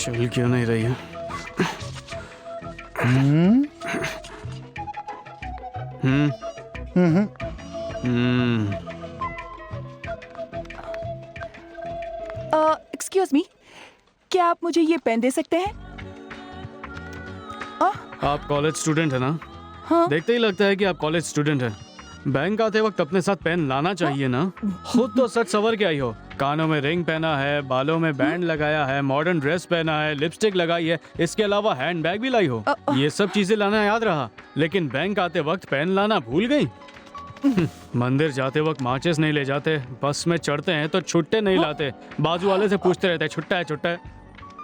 चल क्यों नहीं रही है? एक्सक्यूज मी, क्या आप मुझे ये पेन दे सकते हैं? आप कॉलेज स्टूडेंट है ना? हाँ। देखते ही लगता है कि आप कॉलेज स्टूडेंट है। बैंक आते वक्त अपने साथ पेन लाना चाहिए ना। खुद तो सच सवर के आई हो, कानों में रिंग पहना है, बालों में बैंड लगाया है, मॉडर्न ड्रेस पहना है, लिपस्टिक लगाई है, इसके अलावा हैंड बैग भी लाई हो। ये सब चीजें लाना याद रहा, लेकिन बैंक आते वक्त पेन लाना भूल गई। मंदिर जाते वक्त माचिस नहीं ले जाते, बस में चढ़ते हैं तो छुट्टे नहीं लाते, बाजू वाले से पूछते रहते छुट्टा है छुट्टा है।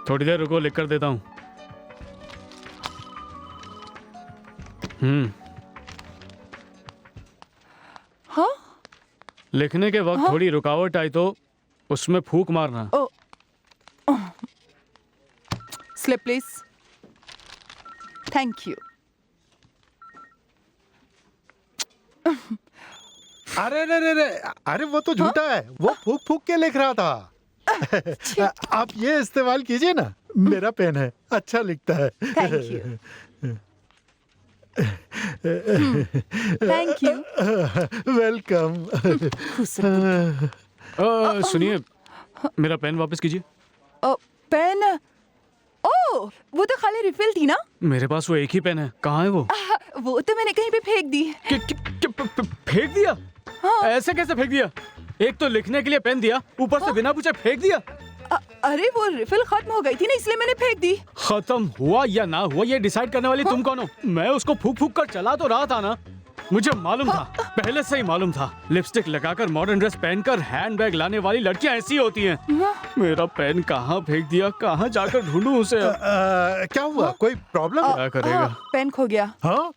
थोड़ी देर रुको, लिख कर देता हूँ। हाँ? लिखने के वक्त थोड़ी रुकावट आई तो उसमें फूंक मारना। Slip please. Thank you. अरे रे रे रे, अरे वो तो झूठा है, वो फूक फूक के लिख रहा था। आप ये इस्तेमाल कीजिए ना, मेरा पेन है, अच्छा लिखता है। Thank you. Thank you. Welcome. सुनिए, मेरा पेन वापस कीजिए। पेन? ओह, वो तो खाली रिफिल थी ना। मेरे पास वो एक ही पेन है, कहाँ है वो? वो तो मैंने कहीं पे फेंक दी। फेंक दिया? ऐसे कैसे फेंक दिया? एक तो लिखने के लिए पेन दिया, ऊपर से बिना पूछे फेंक दिया। अरे वो रिफिल खत्म हो गई थी ना, इसलिए मैंने फेंक दी। खत्म हुआ या ना हुआ ये डिसाइड करने वाली तुम कौन हो? मैं उसको फूक फूक कर चला तो रहा था ना, मुझे मालूम था, पहले से ही मालूम था। लिपस्टिक लगाकर, मॉडर्न ड्रेस पहनकर, हैंडबैग लाने वाली लड़कियां ऐसी होती हैं। मेरा पेन कहाँ फेंक दिया, कहाँ जाकर ढूंढूं उसे? क्या हुआ? कोई प्रॉब्लम? क्या करेगा? पेन खो गया। हाँ?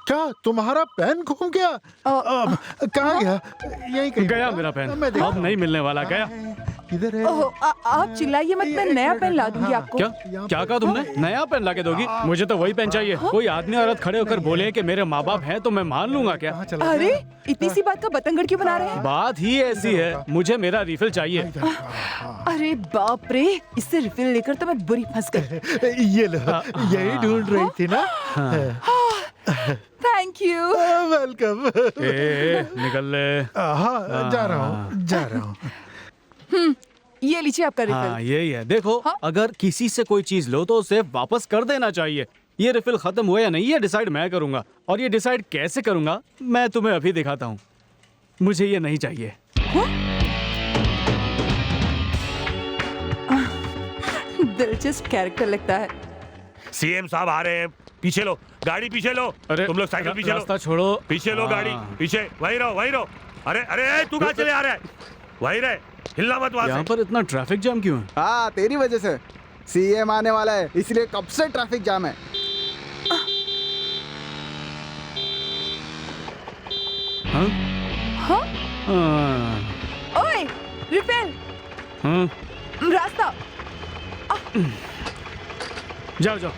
क्या तुम्हारा पेन खो गया? कहाँ गया? यही कहीं गया मेरा पेन, अब नहीं मिलने वाला। गया इधर है। आप चिल्लाइए मत, मैं नया पेन ला दूंगी आपको। क्या कहा तुमने? नया पेन लाके दोगी? मुझे तो वही पेन चाहिए। कोई आदमी औरत खड़े होकर बोले कि मेरे माँ बाप हैं तो मैं मान लूंगा क्या? अरे इतनी सी बात का बतंगड़ क्यों बना रहे हैं? बात ही ऐसी है, मुझे मेरा रिफिल चाहिए। अरे बाप रे, इससे रिफिल लेकर तो मैं बुरी फंस गई। ये लो, यही ढूंढ रही थी ना। Thank you. वेलकम। निकल ले। हाँ, जा रहा हूँ। ये लीजिए आपका रिफिल। हाँ, यही है। देखो, अगर किसी से कोई चीज लो तो उसे वापस कर देना चाहिए। ये रिफिल खत्म हुआ या नहीं, ये डिसाइड मैं करूंगा, और ये डिसाइड कैसे करूंगा मैं तुम्हें अभी दिखाता हूँ। मुझे ये नहीं चाहिए। दिलचस्प कैरेक्टर लगता है। सीएम साहब आ रहे हैं, पीछे लो गाड़ी, पीछे लो। अरे तुम लोग साइकिल पीछे लो, रास्ता छोड़ो। पीछे लो गाड़ी, पीछे। वहीं रहो, वहीं रहो। अरे अरे तू कहाँ चले आ रहा है? वहीं रहे, हिलना मत वहाँ यहाँ से। पर इतना ट्रैफिक जाम क्यों है? हाँ, तेरी वजह से। सीएम आने वाला है, इसलिए कब से ट्रैफिक जाम है। हाँ? हाँ? हाँ। ओए, रिफिल। हाँ? रास्ता। जाओ जाओ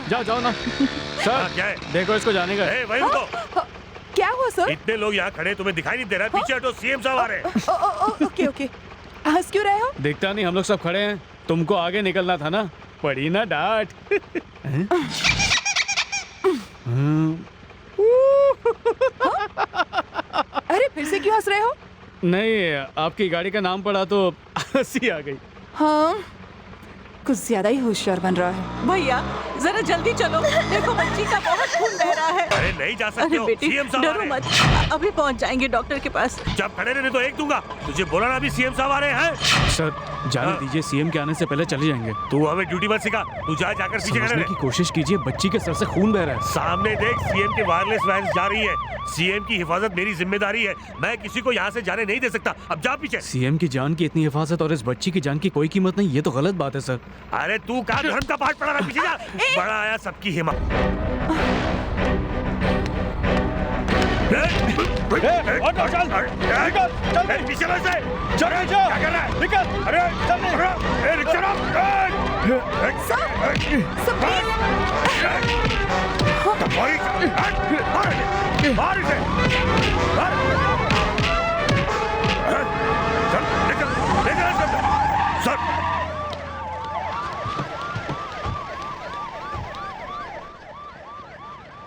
जाओ जाओ ना। सर क्या है? देखो इसको जाने का। वहीं रुको। क्या हुआ सर? इतने लोग यहाँ खड़े, तुम्हें दिखाई नहीं दे रहा? पीछे हटो, सीएम साहब आ रहे हैं। Okay okay. हंस क्यों रहे हो? दिखता नहीं, हम लोग सब खड़े हैं, तुमको आगे निकलना था ना, पड़ी ना डांट। अरे फिर से क्यों हंस रहे हो? नहीं, आपकी गाड़ी का नाम पड़ा तो हंसी आ गई। हाँ, कुछ ज्यादा ही होशियार बन रहा है। भैया जरा जल्दी चलो, देखो बच्ची का बहुत खून बह रहा है। अरे नहीं जा सकते अरे हो, बेटी सीएम साहब आ डरो रहे हैं। मत, अभी पहुंच जाएंगे डॉक्टर के पास। जब खड़े रहने तो एक दूंगा। तुझे बोला ना अभी सीएम साहब आ रहे हैं। सर जाने दीजिए, सीएम के आने से पहले चले जाएंगे। तू हमें ड्यूटी मत सिखा, तू जाकर पीछे खड़े समझने रह। की कोशिश कीजिए, बच्ची के सर से खून बह रहा है। सामने देख, सीएम की वायरलेस वैन जा रही है। सीएम की हिफाजत मेरी जिम्मेदारी है, मैं किसी को यहाँ से जाने नहीं दे सकता। अब जा पीछे। सीएम की जान की इतनी हिफाजत और इस बच्ची की जान की कोई कीमत नहीं, ये तो गलत बात है सर। अरे तू कहाँ धर्म का पाठ पढ़ा रहा? पीछे जा। बड़ा आया सबकी हिम्मत। पीछे बस है। क्या कर रहा है? निकल। अरे रिक्शा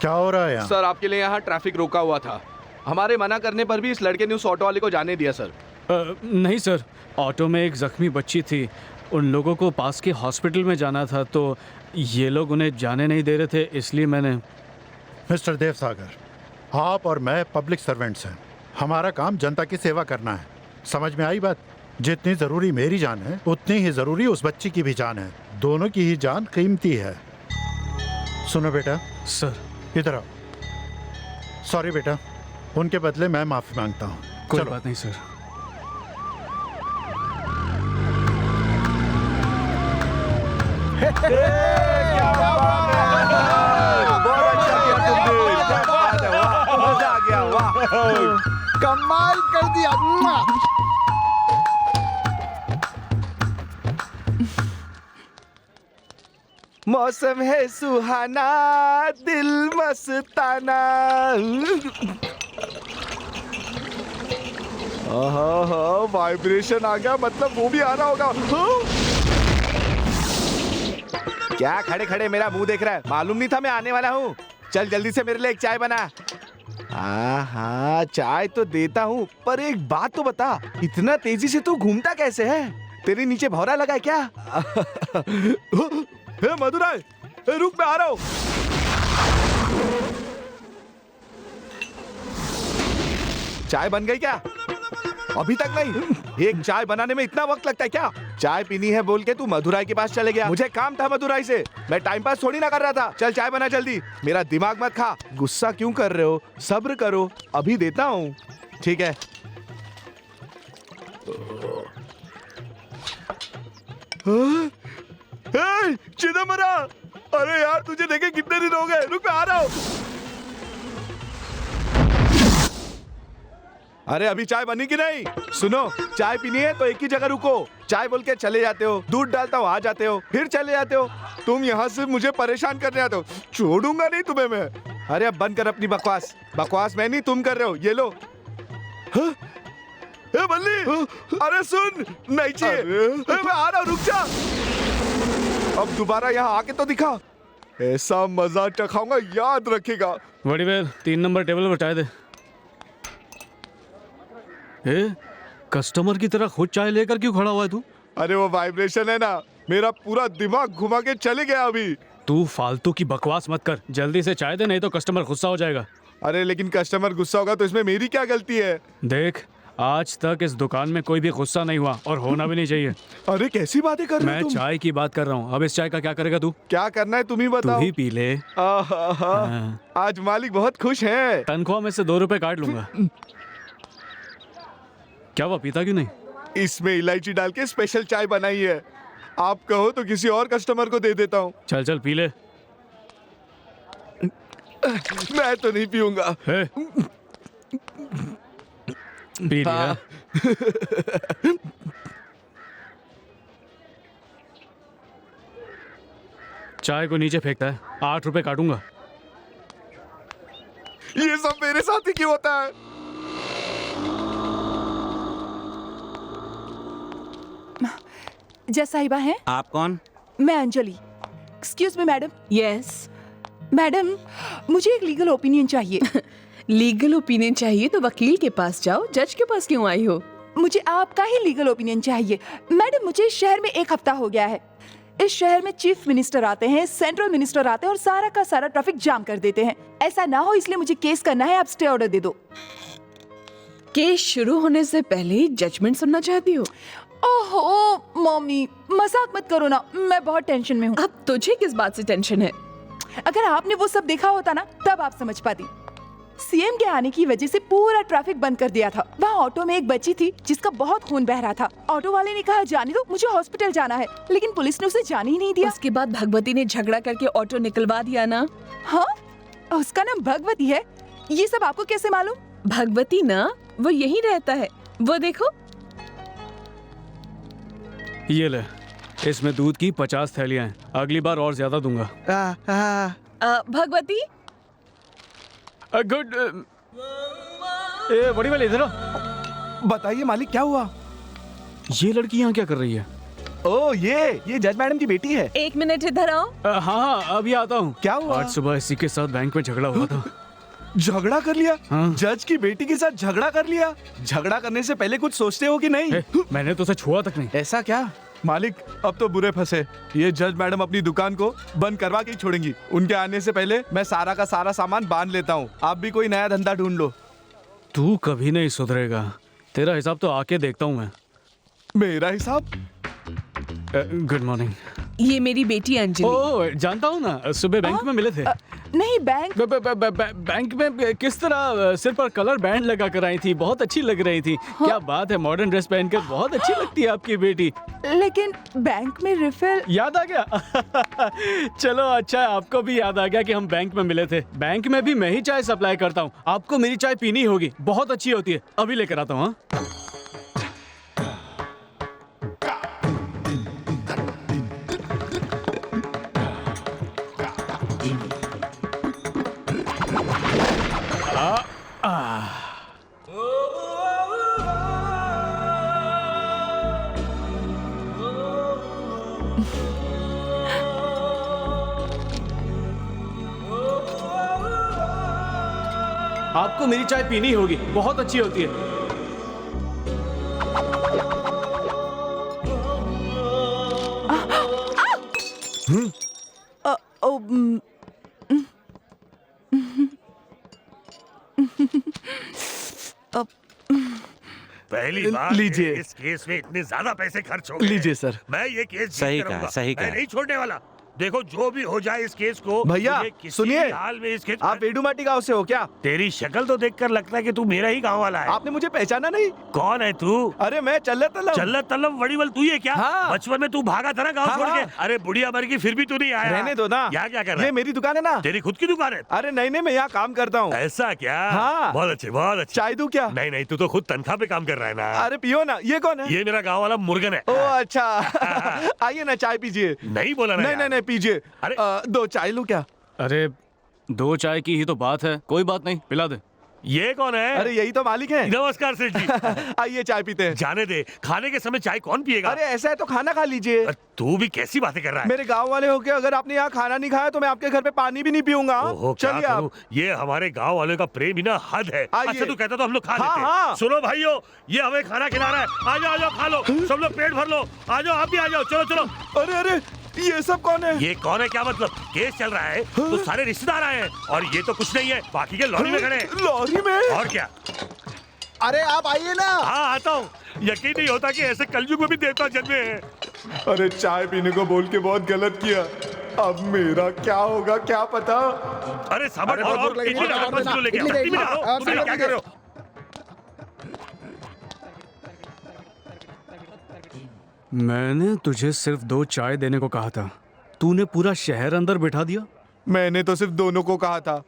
क्या हो रहा है यहाँ? सर आपके लिए यहाँ ट्रैफिक रोका हुआ था। हमारे मना करने पर भी इस लड़के ने उस ऑटो वाले को जाने दिया सर। नहीं सर, ऑटो में एक जख्मी बच्ची थी, उन लोगों को पास के हॉस्पिटल में जाना था, तो ये लोग उन्हें जाने नहीं दे रहे थे, इसलिए मैंने। मिस्टर देवसागर, आप और मैं पब्लिक सर्वेंट्स हैं। हमारा काम जनता की सेवा करना है। समझ में आई बात? जितनी ज़रूरी मेरी जान है उतनी ही ज़रूरी उस बच्ची की भी जान है। दोनों की ही जान कीमती है। सुनो बेटा। सर। इधर आओ। सॉरी बेटा, उनके बदले मैं माफ़ी मांगता हूँ। कोई बात नहीं सर। बहुत अच्छा किया तुमने। क्या बात है, वाह, मजा आ गया, वाह, कमाल कर दिया। मौसम है सुहाना, दिल मस्ताना। वाइब्रेशन आ गया, मतलब वो भी आ रहा होगा। क्या खड़े खड़े मेरा मुंह देख रहा है? मालूम नहीं था मैं आने वाला हूँ। चल जल्दी से मेरे लिए एक चाय बना। हाँ चाय तो देता हूँ, पर एक बात तो बता, इतना तेजी से तू घूमता कैसे है? तेरे नीचे भौरा लगा है क्या? हे मधुराय, रुक, मैं आ रहा हूँ। चाय बन गई क्या? अभी तक नहीं? एक चाय बनाने में इतना वक्त लगता है क्या? चाय पीनी है बोल के तू मधुराई के पास चले गया। मुझे काम था मधुराई से, मैं टाइम पास थोड़ी ना कर रहा था। चल चाय बना जल्दी। मेरा दिमाग मत खा। गुस्सा क्यों कर रहे हो? सब्र करो, अभी देता हूँ। ठीक है। चिदम्बरा, अरे यार तुझे देखे कितने दिन हो गए। रुक, मैं आ रहा हूँ। अरे अभी चाय बनी कि नहीं? सुनो, चाय पीनी है तो एक ही जगह रुको। चाय बोल के चले जाते हो, दूध डालता हूँ, आ जाते हो, फिर चले जाते हो। तुम यहाँ से मुझे परेशान करने आते हो। छोड़ूंगा नहीं तुम्हें मैं। अरे अब बंद कर अपनी बकवास। बकवास मैं नहीं, तुम कर रहे हो। ये लो। हाँ? ए बल्ली, अरे सुन, नहीं चाहिए। मैं आ रहा हूँ, रुक जा। अब दोबारा यहाँ आके तो दिखा। ऐसा मजा चखाऊंगा, याद रखेगा। वडीवेल, 3 नंबर टेबल पर चाय दे। कस्टमर की तरह खुद चाय लेकर क्यों खड़ा हुआ है तू? अरे वो वाइब्रेशन है ना, मेरा पूरा दिमाग घुमा के चले गया अभी। तू फालतू की बकवास मत कर, जल्दी से चाय दे, नहीं तो कस्टमर गुस्सा हो जाएगा। अरे लेकिन कस्टमर गुस्सा होगा तो इसमें मेरी क्या गलती है? देख, आज तक इस दुकान में कोई भी गुस्सा नहीं हुआ और होना भी नहीं चाहिए। अरे कैसी बातें कर रहे मैं हो तुम? चाय की बात कर रहा हूँ। अब इस चाय का क्या करेगा तू? क्या करना है तुम ही तू बताओ। ही पी ले। हाँ। आज मालिक बहुत खुश है। तनख्वाह में से 2 रुपए काट लूंगा। क्या वो पीता क्यों नहीं? इसमें इलायची डाल के स्पेशल चाय बनाई है। आप कहो तो किसी और कस्टमर को दे देता हूँ। चल चल पी ले। मैं तो नहीं पीऊंगा। पी लिया। चाय को नीचे फेंकता है, 8 रुपए काटूंगा। ये सब मेरे साथ ही क्यों होता है? जय साहिबा हैं? आप कौन? मैं Anjali. Excuse me madam. Yes. Madam, मुझे एक लीगल ओपिनियन चाहिए। लीगल ओपिनियन चाहिए तो वकील के पास जाओ, जज के पास क्यों आई हो? मुझे आपका ही लीगल ओपिनियन चाहिए। मैडम, मुझे इस शहर में 1 हफ्ता हो गया है। इस शहर में चीफ मिनिस्टर आते हैं, सेंट्रल मिनिस्टर आते हैं और सारा का सारा ट्रैफिक जाम कर देते हैं। ऐसा ना हो इसलिए मुझे केस करना है। आप स्टे ऑर्डर दे दो। केस शुरू होने से पहले ही जजमेंट सुनना चाहती हो? ओहो मम्मी, मजाक मत करो ना, मैं बहुत टेंशन में हूँ। अब तुझे किस बात से टेंशन है? अगर आपने वो सब देखा होता ना, तब आप समझ पाती। सीएम के आने की वजह से पूरा ट्रैफिक बंद कर दिया था। वहाँ ऑटो में एक बच्ची थी जिसका बहुत खून बह रहा था। ऑटो वाले ने कहा जाने दो, मुझे हॉस्पिटल जाना है, लेकिन पुलिस ने उसे जाने ही नहीं दिया। उसके बाद भगवती ने झगड़ा करके ऑटो निकलवा दिया ना? हाँ, उसका नाम भगवती है। ये सब आपको कैसे मालूम? भगवती ना, वो यहीं रहता है। वो देखो। ये ले, इसमें दूध की 50 थैलियां हैं। अगली बार और ज्यादा दूंगा। भगवती, गुड। ए बड़ी वाले इधर आओ। बताइए मालिक, क्या हुआ? ये लड़की यहाँ क्या कर रही है? ओ ये जज मैडम की बेटी है। 1 मिनट इधर आओ। हाँ हाँ अभी आता हूँ। क्या हुआ? आज सुबह इसी के साथ बैंक में झगड़ा हुआ था। झगड़ा कर लिया? हाँ। जज की बेटी के साथ झगड़ा कर लिया? झगड़ा करने से पहले कुछ सोचते हो कि नहीं? मैंने तो उसे छुआ तक नहीं। ऐसा क्या? मालिक अब तो बुरे फंसे। ये जज मैडम अपनी दुकान को बंद करवा के ही छोड़ेंगी। उनके आने से पहले मैं सारा का सारा सामान बांध लेता हूँ। आप भी कोई नया धंधा ढूंढ लो। तू कभी नहीं सुधरेगा। तेरा हिसाब तो आके देखता हूँ मैं। मेरा हिसाब? Good morning. ये मेरी बेटी अंजलि। ओ जानता हूँ ना, सुबह बैंक में मिले थे। नहीं बैंक बैंक में किस तरह सिर पर कलर बैंड लगा कर आई थी, बहुत अच्छी लग रही थी। क्या बात है, मॉडर्न ड्रेस पहनकर बहुत अच्छी लगती है आपकी बेटी। लेकिन बैंक में रिफिल। याद आ गया? चलो अच्छा है, आपको भी याद आ गया कि हम बैंक में मिले थे। बैंक में भी मैं ही चाय सप्लाई करता हूँ। आपको मेरी चाय पीनी होगी, बहुत अच्छी होती है। अभी लेकर आता हूँ। हाँ? आपको मेरी चाय पीनी होगी, बहुत अच्छी होती है। पहली बार लीजिए। इस केस में इतने ज्यादा पैसे खर्च हो गए। लीजिए सर। मैं ये केस सही जीत कहा, करूंगा। सही मैं कहा। नहीं छोड़ने वाला। देखो जो भी हो जाए इस केस को, भैया मुझे किसी सुनिए, भी हाल में इस केस। आप वेडुमाटी गांव से हो क्या? तेरी शक्ल तो देखकर लगता है कि तू मेरा ही गांव वाला है। आपने मुझे पहचाना नहीं? कौन है तू? अरे मैं चल्लत तलब। चल्लत तलब वड़ीवल तू ही है क्या? हाँ। बचपन में तू भागा था ना गांव हाँ, छोड़ के। हाँ। अरे बुढ़िया मर गई फिर भी तू नहीं आया। रहने दो ना। यहाँ क्या कर रहा ये है? मेरी दुकान है ना। तेरी खुद की दुकान है? अरे नहीं नहीं, मैं यहाँ काम करता हूँ। ऐसा क्या? हाँ। बहुत अच्छे, बहुत अच्छे। चाय दूं क्या? नहीं नहीं, तू तो खुद तनख्वाह पे काम कर रहा है ना। अरे पियो ना। ये कौन है? ये मेरा गांव वाला मुर्गन है। ओ अच्छा। आइए ना, चाय पीजिए। नहीं बोला ना नहीं यार। नहीं नहीं, पीजिए। अरे। 2 चाय लूं क्या? अरे 2 चाय की ही तो बात है, कोई बात नहीं, पिला दे। ये कौन है? अरे यही तो मालिक है। नमस्कार सेठ जी। आइए चाय पीते हैं। जाने दे, खाने के समय चाय कौन पिएगा? अरे ऐसा है तो खाना खा लीजिए। तू भी कैसी बातें कर रहा है? मेरे गांव वाले होके अगर आपने यहाँ खाना नहीं खाया तो मैं आपके घर पे पानी भी नहीं पीऊंगा। ओहो, क्या चलिए करूं? आप। ये हमारे गांव वालों का प्रेम ही ना हद है। आइए। अच्छा तू कहता तो हम लोग खा हाँ, लेते। हाँ। सुनो भाइयों, ये हमें खाना खिला रहा है। आ जाओ खा लो, सब लोग पेट भर लो। आ जाओ, आप भी आ जाओ, चलो चलो। अरे अरे, ये सब कौन है? ये कौन है क्या मतलब? केस चल रहा है तो सारे रिश्तेदार आए हैं और ये तो कुछ नहीं है, बाकी के लॉरी में खड़े हैं। लॉरी में? और क्या? अरे आप आइए ना। हाँ आता हूँ। यकीन नहीं होता कि ऐसे कलयुग में भी देवता जन्मे हैं। अरे चाय पीने को बोल के बहुत गलत किया। अब मेरा क्या होगा क्या पता। अरे सामान बहुत और भूख लगी, इडली और लाओ, 5 किलो लेके आओ। इडली इडली लाओ, हाँ, तुम क्या कर रहे हो? मैंने तुझे सिर्फ 2 चाय देने को कहा था, तूने पूरा शहर अंदर बिठा दिया। मैंने तो सिर्फ दोनों को कहा था।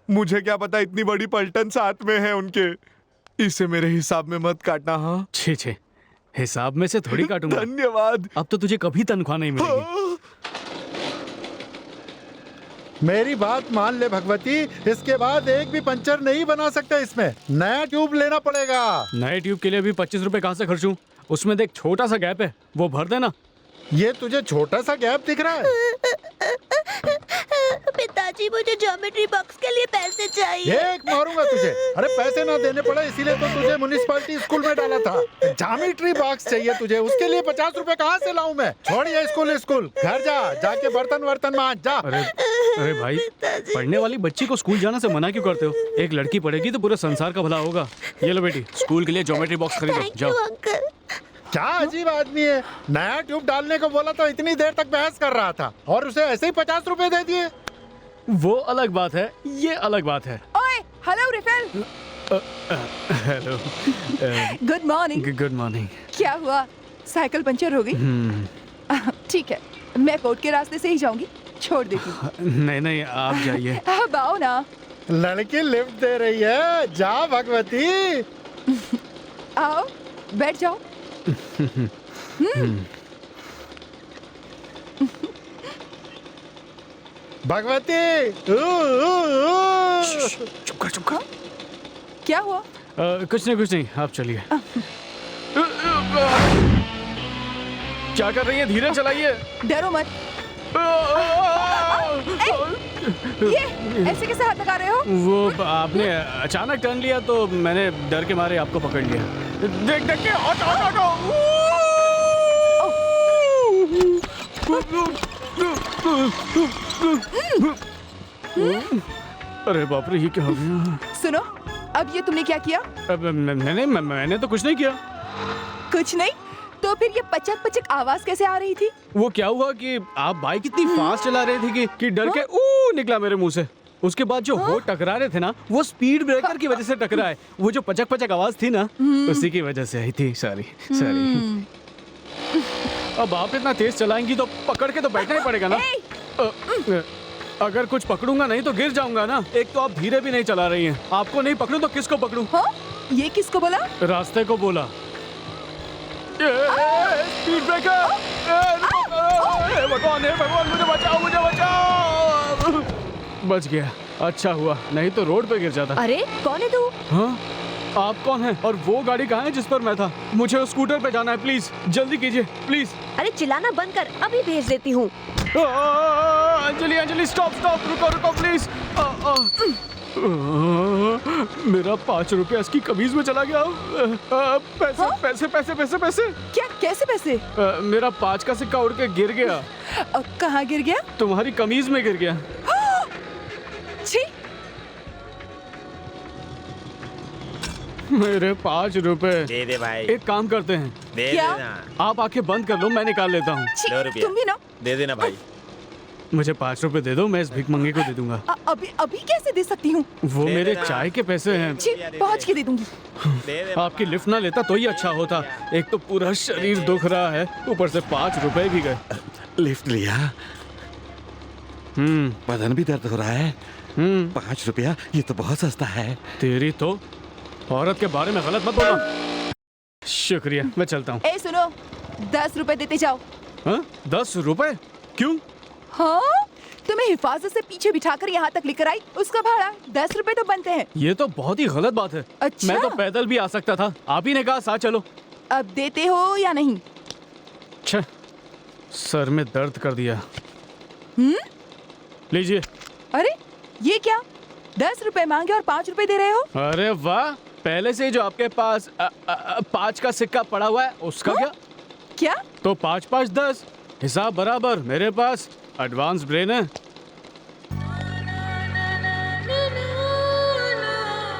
मुझे क्या पता इतनी बड़ी पलटन साथ में है उनके। इसे मेरे हिसाब में मत काटना। हाँ छे छे, हिसाब में से थोड़ी काटूंगा। धन्यवाद। अब तो तुझे कभी तनख्वाह नहीं मिलेगी। मेरी बात मान ले भगवती, इसके बाद एक भी पंचर नहीं बना सकते इसमें। नया ट्यूब लेना पड़ेगा। नए ट्यूब के लिए भी 25 रुपए कहाँ से खर्चूं? उसमें देख छोटा सा गैप है, वो भर देना। ये तुझे छोटा सा गैप दिख रहा है? पिताजी मुझे ज्योमेट्री बॉक्स के लिए पैसे चाहिए। एक मारूंगा तुझे। अरे पैसे ना देने पड़े इसीलिए तो तुझे म्युनिसिपैलिटी स्कूल में डाला था। ज्योमेट्री बॉक्स चाहिए तुझे, उसके लिए 50 रुपए कहाँ से लाऊं मैं? छोड़ ये स्कूल, घर जा, जाके बर्तन वर्तन मांज जा। अरे भाई, पढ़ने वाली बच्ची को स्कूल जाने से मना क्यों करते हो? एक लड़की पढ़ेगी तो पूरे संसार का भला होगा। ये लो बेटी, स्कूल के लिए ज्योमेट्री बॉक्स खरीदो, थैंक यू जाओ। अंकल। क्या अजीब आदमी है, नया ट्यूब डालने को बोला तो इतनी देर तक बहस कर रहा था और उसे ऐसे ही 50 रुपए दे दिए। वो अलग बात है, ये अलग बात है। ओए hello refill. Hello, good morning. Good morning. क्या हुआ, साइकिल पंचर हो गई? ठीक है, मैं कोर्ट के रास्ते से ही जाऊंगी, छोड़ देती हूँ। नहीं नहीं, आप जाइए। अब आओ ना। लड़की लिफ्ट दे रही है, जा भगवती। आओ बैठ जाओ। भगवती। चुप कर। क्या हुआ? कुछ नहीं, आप चलिए। क्या कर रही है? धीरे चलाइए। डरो मत। ये ऐसे कैसे हाथ लगा रहे हो? वो आपने अचानक टर्न लिया तो मैंने डर के मारे आपको पकड़ लिया। देख देख के ऑटो ऑटो अरे बाप रे, ये क्या हो गया? सुनो, अब ये तुमने क्या किया? अब मैंने तो कुछ नहीं किया। कुछ नहीं? तो फिर ये पचक पचक आवाज कैसे आ रही थी? वो क्या हुआ कि आप बाइक इतनी फास्ट चला रहे थे कि डर के निकला मेरे मुंह से। उसके बाद जो हो टकरा रहे थे ना, वो स्पीड ब्रेकर की वजह से टकराए। वो जो पचक पचक आवाज थी ना, उसी की वजह से आई थी। Sorry sorry. अब आप इतना तेज चलाएंगी तो पकड़ के तो बैठना ही पड़ेगा ना। अगर कुछ पकड़ूंगा नहीं तो गिर जाऊंगा ना। एक तो आप धीरे भी नहीं चला रही हैं। आपको नहीं पकड़ूं तो किसको पकड़ूं? हाँ? ये किसको बोला? रास्ते को बोला। Speed breaker! भगवान है भगवान, मुझे बचाओ, मुझे बचाओ! बच गया, अच्छा हुआ, नहीं तो रोड पे गिर जाता। अरे कौन है तू? हाँ? आप कौन हैं? और वो गाड़ी कहाँ है जिस पर मैं था? मुझे उस स्कूटर पे जाना है, प्लीज जल्दी कीजिए प्लीज। अरे चिल्लाना बंद कर, अभी भेज देती हूँ। अंजलि अंजलि, स्टॉप स्टॉप, रुको रुको प्लीज। मेरा 5 रुपया इसकी कमीज में चला गया। पैसे हाँ? पैसे पैसे पैसे पैसे। क्या? कैसे पैसे? मेरा 5 का सिक्का उड़ के गिर गया। कहाँ गिर गया? तुम्हारी कमीज में गिर गया। छी! मेरे 5 रुपए। दे दे भाई, एक काम करते हैं, दे क्या? देना। आप आंखें बंद कर लो, मैं निकाल लेता हूँ। छी, 2 रुपया। तुम भी ना। दे देना भाई। मुझे 5 रुपए दे दो, मैं इस भिख मंगे को दे दूंगा। अभी अभी कैसे दे सकती हूँ? वो दे मेरे देना। चाय के पैसे हैं। छी, पहुँच के दे दूंगी। दे दे आपकी लिफ्ट ना लेता तो ही अच्छा होता। एक तो पूरा शरीर दुख रहा है, ऊपर से 5 रुपए भी गए। लिफ्ट लिया, बदन भी दर्द हो रहा है। 5 रुपया, ये तो बहुत सस्ता है। तेरी तो औरत के बारे में गलत मत बोलना। शुक्रिया, मैं चलता हूँ। ए सुनो, 10 रुपए देते जाओ। हाँ? 10 रुपए? क्यों? हाँ? तुम्हें हिफाजत से पीछे बिठाकर यहाँ तक लेकर आई, उसका भाड़ा 10 रुपए तो बनते हैं। ये तो बहुत ही गलत बात है। अच्छा? मैं तो पैदल भी आ सकता था, आप ही ने कहा साथ चलो। अब देते हो या नहीं? छे, सर में दर्द कर दिया। लीजिए। अरे ये क्या? 10 रुपए मांगे और 5 रुपए दे रहे हो? अरे वाह, पहले से जो आपके पास 5 का सिक्का पड़ा हुआ है उसका हाँ? क्या? क्या? तो 5 5 10, हिसाब बराबर। मेरे पास एडवांस ब्रेन है।